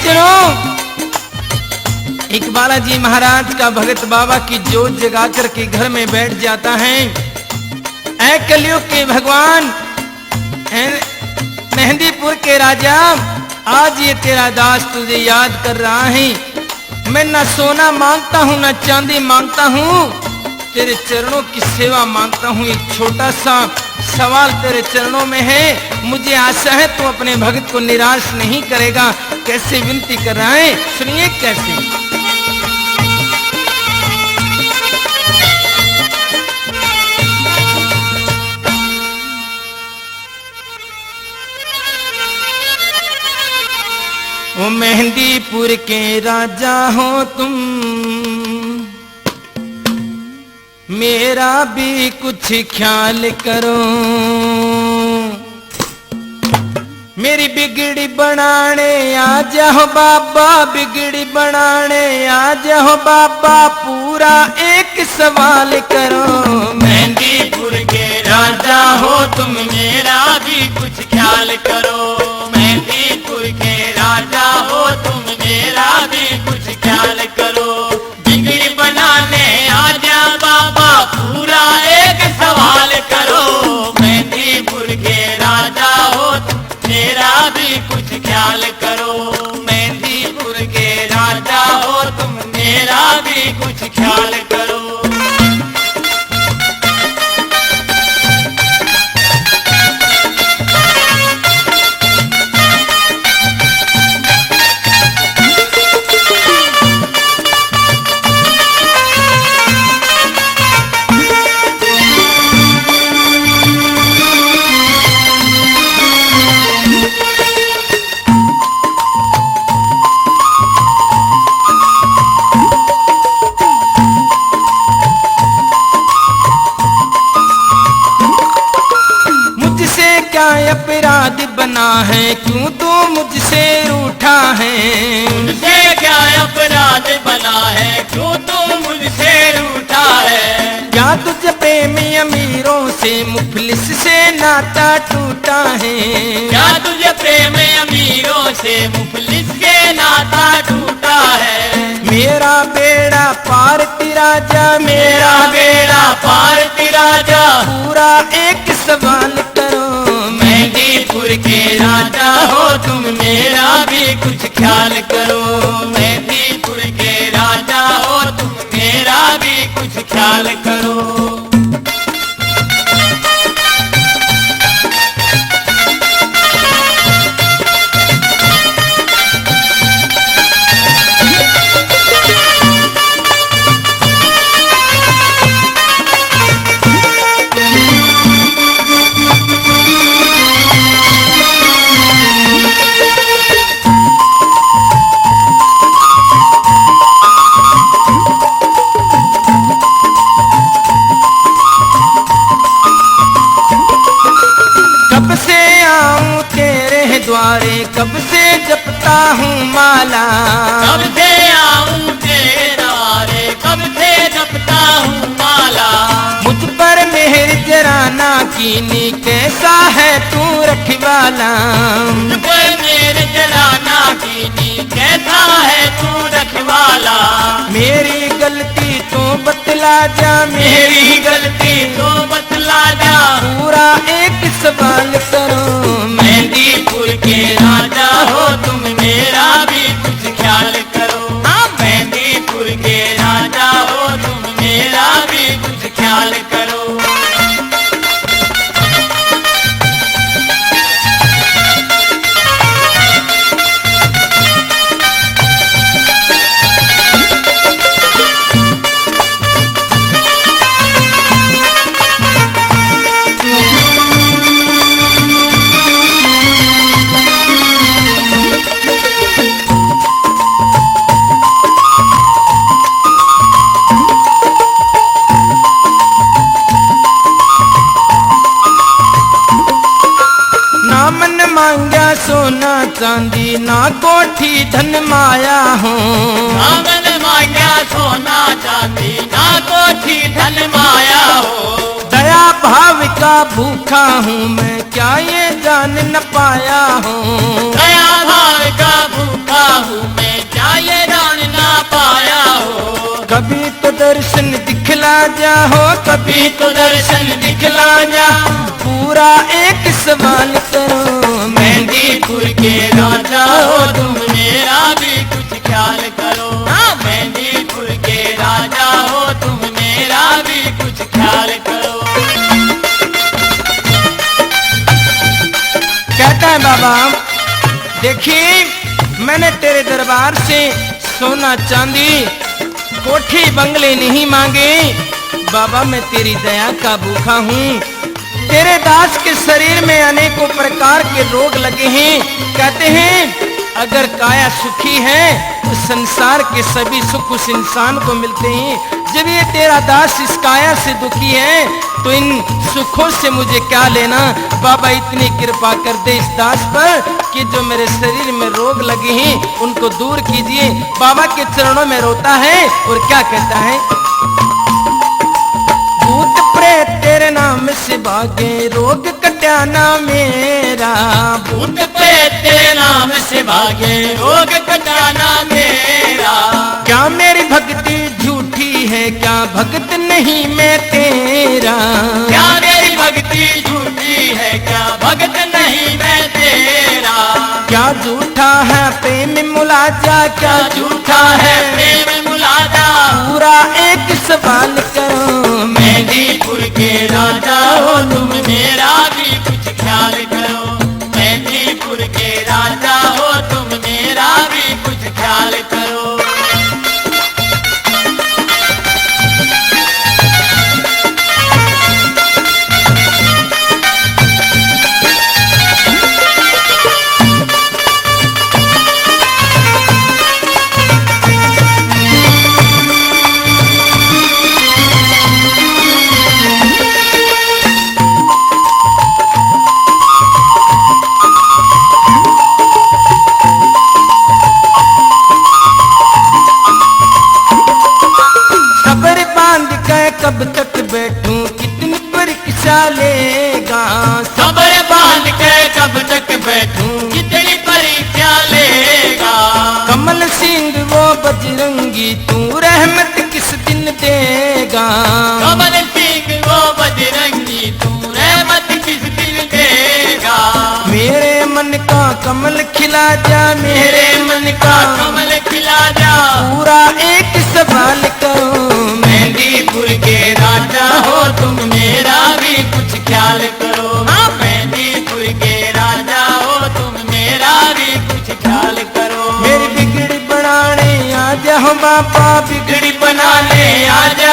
सज्जनों, एक बालाजी महाराज का भगत बाबा की जोत जगा कर के घर में बैठ जाता है। ऐ कलयुग के भगवान, मेहंदीपुर के राजा, आज ये तेरा दास तुझे याद कर रहा है। मैं ना सोना मांगता हूँ ना चांदी मांगता हूँ, तेरे चरणों की सेवा मांगता हूँ। एक छोटा सा सवाल तेरे चरणों में है, मुझे आशा है तू अपने भक्त को निराश नहीं करेगा। कैसे विनती कर रहा है, सुनिए कैसे। ओ मेहंदीपुर के राजा हो तुम, मेरा भी कुछ ख्याल करो। मेरी बिगड़ी बनाने आ जाओ बाबा, बिगड़ी बनाने आ जाओ बाबा, पूरा एक सवाल करो। मेहंदीपुर के राजा हो तुम, मेरा भी कुछ ख्याल करो। मेहंदीपुर के राजा हो तुम, मेरा भी कुछ ख्याल करो। बिगड़ी बनाने आ जा बाबा, पूरा एक सवाल करो। मेहंदीपुर के राजा हो तुम, मेरा भी कुछ ख्याल करो। मेहंदीपुर के राजा हो तुम, मेरा भी कुछ ख्याल करो। अपराध बना है, क्यों तू मुझसे रूठा है। मुझसे क्या अपराध बना है, क्यों तू मुझसे रूठा है। क्या तुझे प्रेमी अमीरों से मुफलिस से नाता टूटा है। क्या तुझे प्रेम अमीरों से मुफलिस के नाता टूटा है। मेरा बेड़ा पार तेरा जा, मेरा बेड़ा पार तेरा जा, पूरा एक सवाल करो। मेहंदीपुर के राजा हो तुम, मेरा भी कुछ ख्याल करो। मेहंदीपुर के राजा हो तुम, मेरा भी कुछ ख्याल करो। द्वारे कब से जपता हूँ माला। कब से आऊं तेरे द्वारे, कब से जपता हूँ माला। मुझ पर मेहर जरा ना कीनी, कैसा है तू रखवाला। मुझ पर मेहर जरा ना कीनी, कैसा है तू रखवाला। मेरी गलती तो बतला जा, मेरी गलती तो बतला जा, पूरा एक सवाल करो। मेहंदीपुर के राजा हो तुम, मेरा भी कुछ ख्याल करो। हाँ, मेहंदीपुर के राजा हो तुम, मेरा भी कुछ ख्याल करो। मांगा सोना चांदी, ना कोठी धन माया हो। ना मन मांगा सोना चांदी, ना कोठी धन माया हो। दया भाव का भूखा हूँ मैं, क्या ये जान न पाया हूँ। दया भाव का भूखा हूँ जा हो कभी तो दर्शन दिखला जा। पूरा एक सवाल करो मेहंदीपुर के राजा हो तुम मेरा भी कुछ ख्याल करो। मेहंदीपुर के राजा हो तुम मेरा भी कुछ ख्याल करो। कहता है बाबा देखिए मैंने तेरे दरबार से सोना चांदी कोठी बंगले नहीं मांगे। बाबा मैं तेरी दया का भूखा हूँ। तेरे दास के शरीर में अनेकों प्रकार के रोग लगे हैं। कहते हैं अगर काया सुखी है तो संसार के सभी सुख उस इंसान को मिलते हैं। जब ये तेरा दास इस काया से दुखी है तो इन सुखों से मुझे क्या लेना। बाबा इतनी कृपा कर दे इस दास पर कि जो मेरे शरीर में रोग लगे हैं उनको दूर कीजिए। बाबा के चरणों में रोता है और क्या कहता है भूत प्रेत तेरे नाम से भागे रोग कट्याना मेरा। भूत प्रेत तेरे नाम से भागे रोग कटाना मेरा। क्या मेरी भक्ति झूठी है क्या भक्त नहीं मैं तेरा। क्या मेरी भक्ति झूठी है क्या भक्त नहीं मैं तेरा। क्या झूठा है प्रेम मुलाजा क्या झूठा है प्रेम मुलाजा। पूरा एक सवाल करो मेहंदीपुर के राजा हो तुम मेरा भी कुछ ख्याल करो। मेहंदीपुर के राजा हो तुम मेरा भी कुछ ख्याल करो। कब तक बैठूं कितनी परीक्षा लेगा। सबर बांध के कब तक बैठूं कितनी परीक्षा लेगा। कमल सिंह वो बजरंगी तू रहमत किस दिन देगा। कमल सिंह वो बजरंगी तू रहमत किस दिन देगा। मेरे मन का कमल खिला जा मेरे मन का कमल खिला जा। पूरा एक सवाल करो मेहंदीपुर के राजा हो तुम मेरा भी कुछ ख्याल करो। मेहंदीपुर के राजा हो तुम मेरा भी कुछ ख्याल करो। मेरी बिगड़ी बनाने आ जाओ बाबा बिगड़ी बिगड़ी बनाने आ जा।